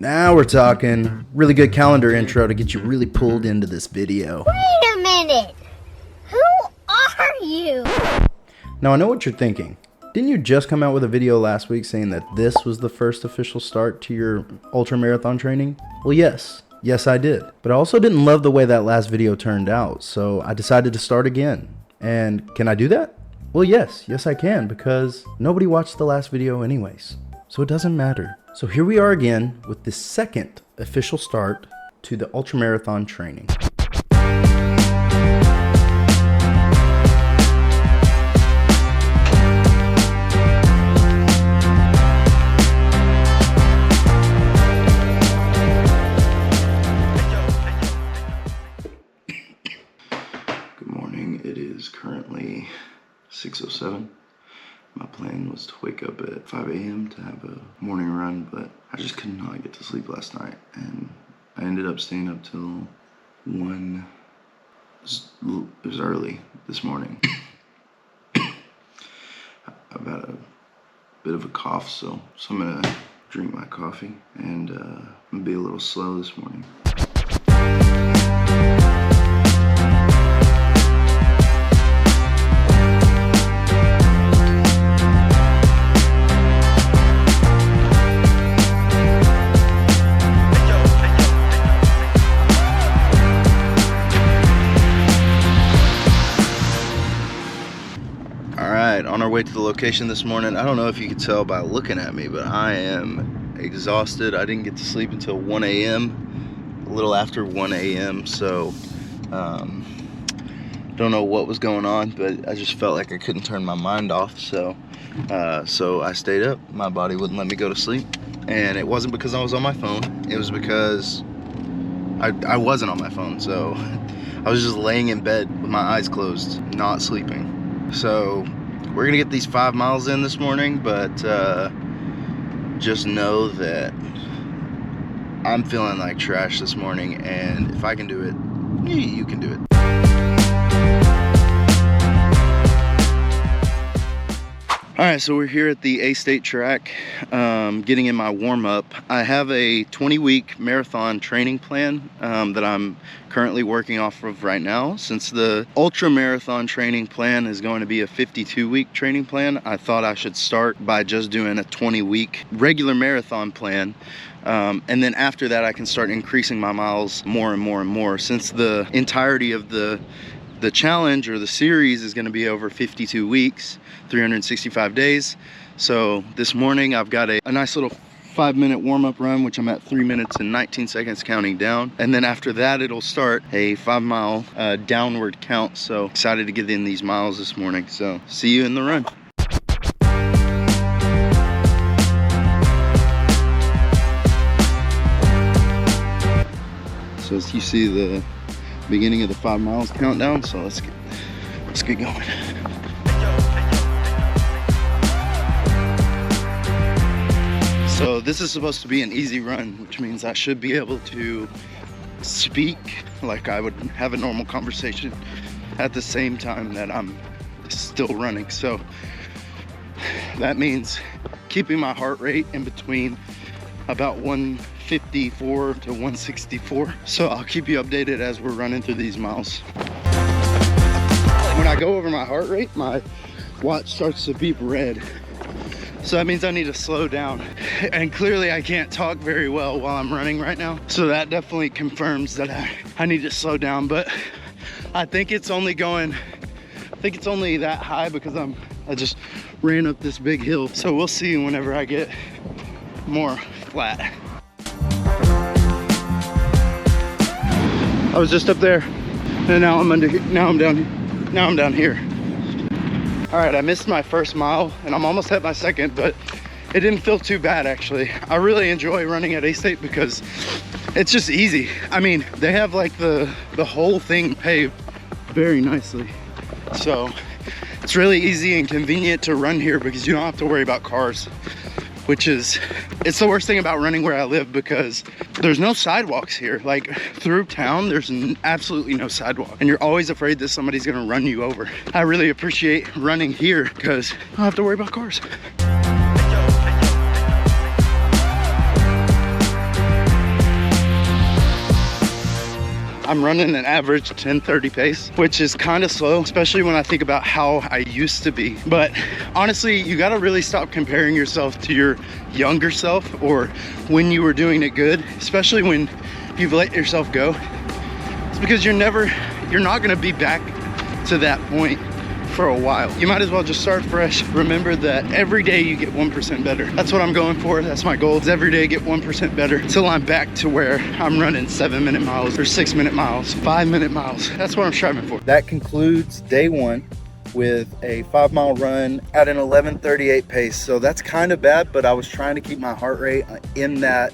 Now we're talking. Really good calendar intro to get you really pulled into this video. Wait a minute! Who are you? Now I know what you're thinking. Didn't you just come out with a video last week saying that this was the first official start to your ultramarathon training? Well, yes. Yes, I did. But I also didn't love the way that last video turned out, so I decided to start again. And can I do that? Well, yes. Yes, I can, because nobody watched the last video anyways. So it doesn't matter. So here we are again with the second official start to the ultramarathon training. Good morning. It is currently 6:07. My plan was to wake up at 5 a.m. to have a morning run, but I just could not get to sleep last night, and I ended up staying up till 1. It was early this morning. I've had a bit of a cough, so I'm gonna drink my coffee, and I'm gonna be a little slow this morning. On our way to the location this morning. I don't know if you can tell by looking at me, but I am exhausted. I didn't get to sleep until 1 a.m., a little after 1 a.m. So don't know what was going on, but I just felt like I couldn't turn my mind off. So I stayed up. My body wouldn't let me go to sleep, and it wasn't because I was on my phone. It was because I wasn't on my phone. So I was just laying in bed with my eyes closed, not sleeping. So we're gonna get these 5 miles in this morning, but just know that I'm feeling like trash this morning, and if I can do it, you can do it. All right, so we're here at the A-State track, getting in my warm-up. I have a 20-week marathon training plan that I'm currently working off of right now. Since the ultra-marathon training plan is going to be a 52-week training plan, I thought I should start by just doing a 20-week regular marathon plan. And then after that, I can start increasing my miles more and more and more. Since the entirety of the challenge or the series is going to be over 52 weeks, 365 days. So this morning I've got a nice little 5-minute warm-up run, which I'm at 3 minutes and 19 seconds counting down. And then after that, it'll start a 5-mile downward count. So excited to get in these miles this morning. So see you in the run. So as you see, the beginning of the 5 miles countdown, so let's get going. So this is supposed to be an easy run, which means I should be able to speak like I would have a normal conversation at the same time that I'm still running. So that means keeping my heart rate in between about 154 to 164. So I'll keep you updated as we're running through these miles. When I go over my heart rate, my watch starts to beep red. So that means I need to slow down. And clearly I can't talk very well while I'm running right now. So that definitely confirms that I need to slow down. But I think it's only that high because I just ran up this big hill. So we'll see whenever I get more flat. I was just up there, and now I'm down here. All right, I missed my first mile, and I'm almost at my second, but it didn't feel too bad actually. I really enjoy running at A-State because it's just easy. I mean, they have like the whole thing paved very nicely, so it's really easy and convenient to run here because you don't have to worry about cars. It's the worst thing about running where I live because there's no sidewalks here. Like through town, there's absolutely no sidewalk. And you're always afraid that somebody's gonna run you over. I really appreciate running here because I don't have to worry about cars. I'm running an average 10:30 pace, which is kind of slow, especially when I think about how I used to be. But honestly, you got to really stop comparing yourself to your younger self or when you were doing it good, especially when you've let yourself go. It's because you're not going to be back to that point for a while. You might as well just start fresh. Remember that every day you get 1% better. That's what I'm going for. That's my goal, is every day get 1% better until I'm back to where I'm running 7-minute miles or 6-minute miles, 5-minute miles. That's what I'm striving for. That concludes day one with a 5-mile run at an 11:38 pace. So that's kind of bad, but I was trying to keep my heart rate in that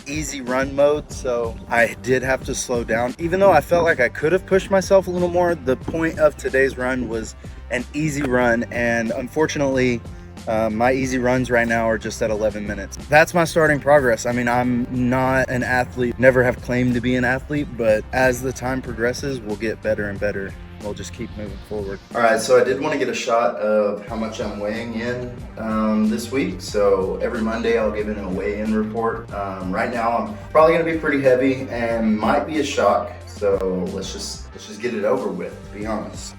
easy run mode, so I did have to slow down. Even though I felt like I could have pushed myself a little more, the point of today's run was an easy run, and unfortunately my easy runs right now are just at 11 minutes. That's my starting progress. I mean, I'm not an athlete, never have claimed to be an athlete, but as the time progresses, we'll get better and better. We'll just keep moving forward. All right, so I did want to get a shot of how much I'm weighing in this week. So every Monday I'll give in a weigh-in report. Right now I'm probably going to be pretty heavy and might be a shock. So let's just get it over with, to be honest.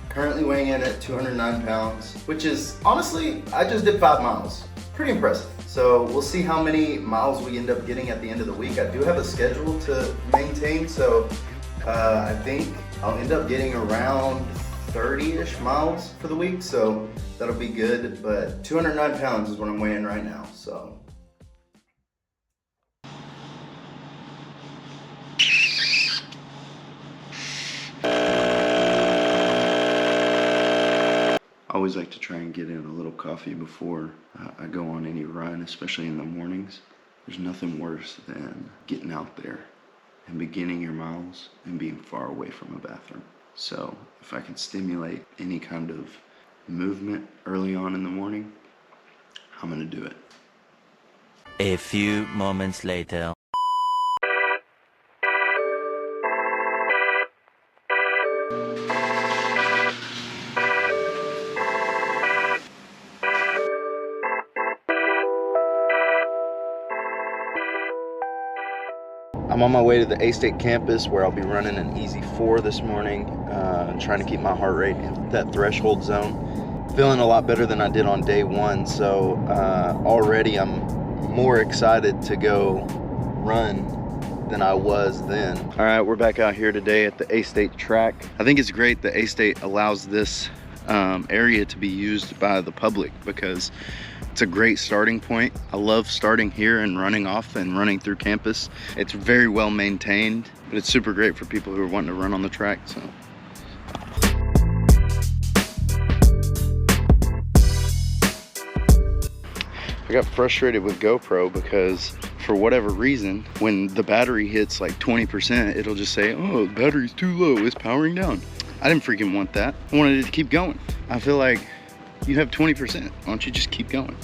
Currently weighing in at 209 pounds, which is, honestly, I just did 5 miles. Pretty impressive. So we'll see how many miles we end up getting at the end of the week. I do have a schedule to maintain, so I think I'll end up getting around 30-ish miles for the week, so that'll be good. But 209 pounds is what I'm weighing right now, so. I always like to try and get in a little coffee before I go on any run, especially in the mornings. There's nothing worse than getting out there and beginning your miles and being far away from a bathroom. So if I can stimulate any kind of movement early on in the morning, I'm gonna do it. A few moments later. I'm on my way to the A-State campus where I'll be running an easy 4 this morning, trying to keep my heart rate in that threshold zone. Feeling a lot better than I did on day 1, so already I'm more excited to go run than I was then. All right, we're back out here today at the A-State track. I think it's great that A-State allows this area to be used by the public because it's a great starting point. I love starting here and running off and running through campus. It's very well maintained, but it's super great for people who are wanting to run on the track. So. I got frustrated with GoPro because for whatever reason, when the battery hits like 20%, it'll just say, oh, the battery's too low, it's powering down. I didn't freaking want that. I wanted it to keep going. I feel like you have 20%, why don't you just keep going?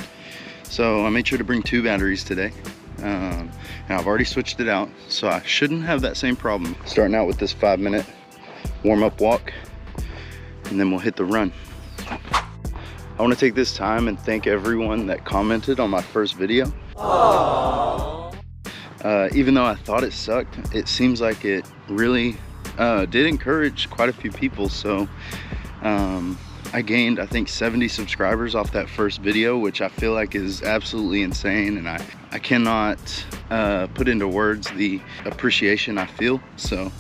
So I made sure to bring 2 batteries today. And I've already switched it out, so I shouldn't have that same problem. Starting out with this 5-minute warm-up walk, and then we'll hit the run. I want to take this time and thank everyone that commented on my first video. Even though I thought it sucked, it seems like it really did encourage quite a few people. So I gained, I think, 70 subscribers off that first video, which I feel like is absolutely insane, and I cannot put into words the appreciation I feel. So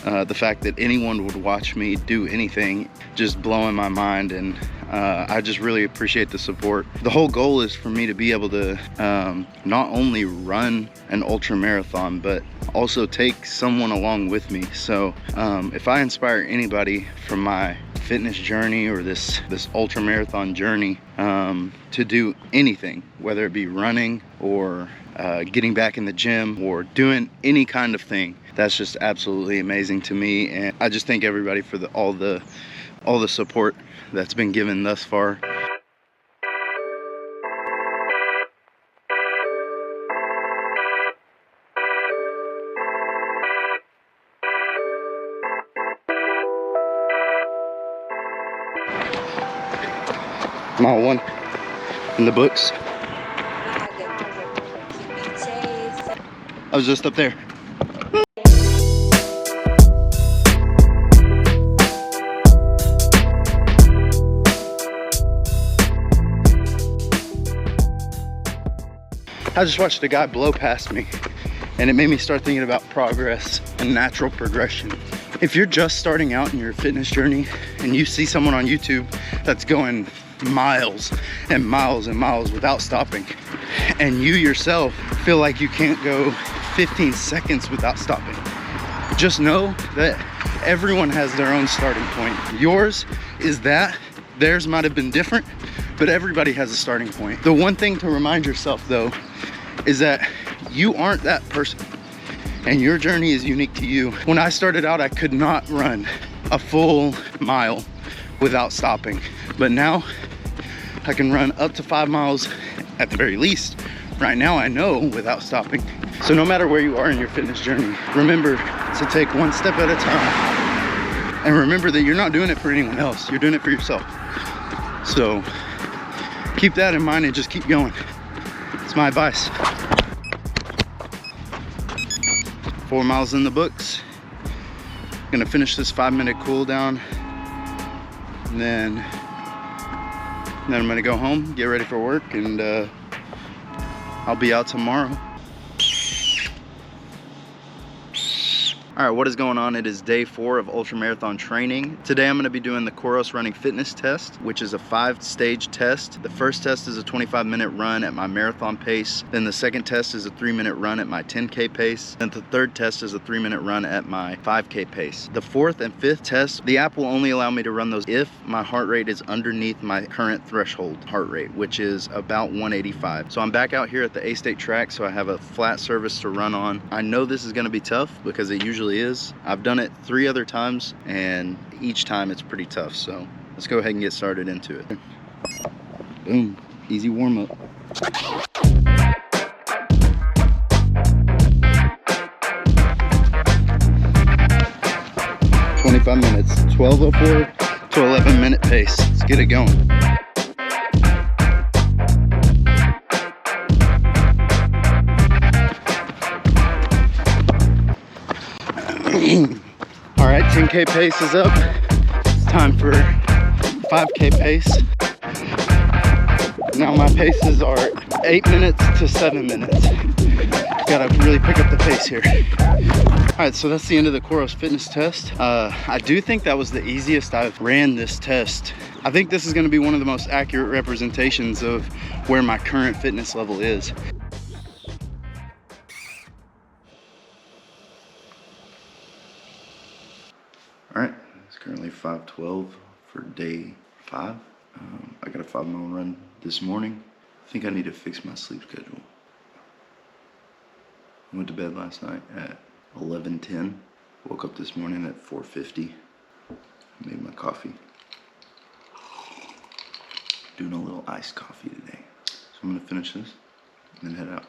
the fact that anyone would watch me do anything just blowing my mind, and I just really appreciate the support. The whole goal is for me to be able to not only run an ultra marathon, but also take someone along with me. So if I inspire anybody from my fitness journey or this ultra marathon journey to do anything, whether it be running or getting back in the gym or doing any kind of thing, that's just absolutely amazing to me. And I just thank everybody for all the support that's been given thus far. Mile 1 in the books. I was just up there. I just watched a guy blow past me, and it made me start thinking about progress and natural progression. If you're just starting out in your fitness journey and you see someone on YouTube that's going miles and miles and miles without stopping, and you yourself feel like you can't go 15 seconds without stopping, just know that everyone has their own starting point. Yours is that, theirs might have been different, but everybody has a starting point. The one thing to remind yourself though is that you aren't that person, and your journey is unique to you. When I started out, I could not run a full mile without stopping, but now I can run up to 5 miles at the very least. Right now I know without stopping. So no matter where you are in your fitness journey, remember to take one step at a time, and remember that you're not doing it for anyone else, you're doing it for yourself. So keep that in mind and just keep going. It's my advice. 4 miles in the books. Gonna finish this 5-minute cool down, and then I'm gonna go home, get ready for work, and I'll be out tomorrow. All right, what is going on? It is day 4 of ultramarathon training. Today I'm gonna be doing the Coros running fitness test, which is a 5-stage test. The first test is a 25-minute run at my marathon pace. Then the second test is a 3-minute run at my 10K pace. And the third test is a 3-minute run at my 5K pace. The 4th and 5th test, the app will only allow me to run those if my heart rate is underneath my current threshold heart rate, which is about 185. So I'm back out here at the A-State track, so I have a flat surface to run on. I know this is gonna be tough because it usually is. I've done it 3 other times, and each time it's pretty tough. So let's go ahead and get started into it. Boom, easy warm up. "25 minutes, 12:04 to 11-minute pace. Let's get it going. All right, 10K pace is up. It's time for 5K pace. Now my paces are 8 minutes to 7 minutes. Gotta really pick up the pace here. All right, so that's the end of the Coros fitness test. I do think that was the easiest I've ran this test. I think this is gonna be one of the most accurate representations of where my current fitness level is. All right, it's currently 5:12 for day 5. I got a 5-mile run this morning. I think I need to fix my sleep schedule. I went to bed last night at 11:10. Woke up this morning at 4:50. Made my coffee. Doing a little iced coffee today. So I'm gonna finish this and then head out.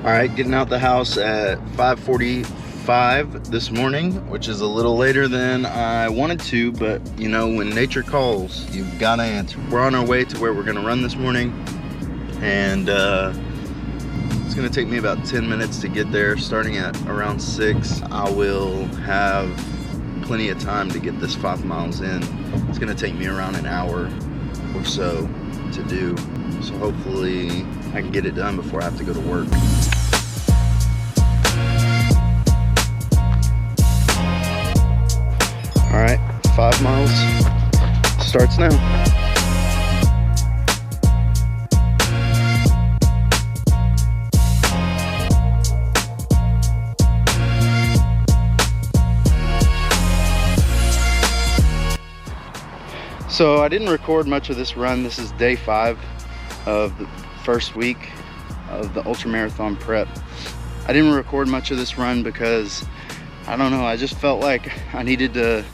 All right, getting out the house at 5:45 this morning, which is a little later than I wanted to, but you know, when nature calls, you've got to answer. We're on our way to where we're gonna run this morning, and it's gonna take me about 10 minutes to get there. Starting at around 6, I will have plenty of time to get this 5 miles in. It's gonna take me around an hour or so to do, so hopefully I can get it done before I have to go to work. All right, 5 miles starts now. So I didn't record much of this run. This is day 5 of the first week of the ultramarathon prep. I didn't record much of this run because I don't know, I just felt like I needed to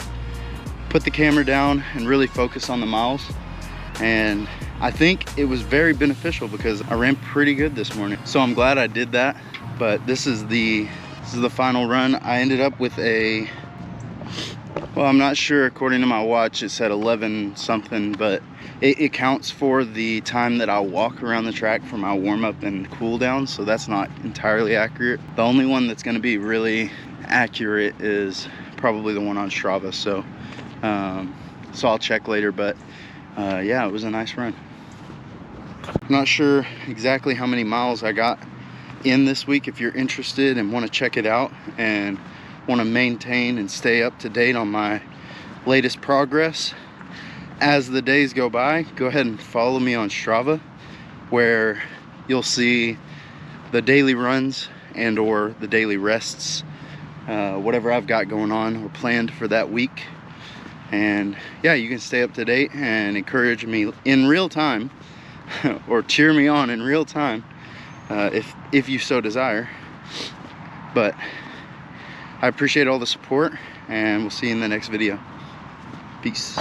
put the camera down and really focus on the miles, and I think it was very beneficial because I ran pretty good this morning. So I'm glad I did that. But this is the final run. I ended up with a, well, I'm not sure, according to my watch it said 11 something, but it counts for the time that I'll walk around the track for my warm-up and cool down, so that's not entirely accurate. The only one that's going to be really accurate is probably the one on Strava, so I'll check later. But yeah, it was a nice run. I'm not sure exactly how many miles I got in this week. If you're interested and want to check it out and want to maintain and stay up to date on my latest progress as the days go by, go ahead and follow me on Strava, where you'll see the daily runs and or the daily rests, whatever I've got going on or planned for that week. And yeah, you can stay up to date and encourage me in real time or cheer me on in real time, if you so desire. But I appreciate all the support, and we'll see you in the next video. Peace.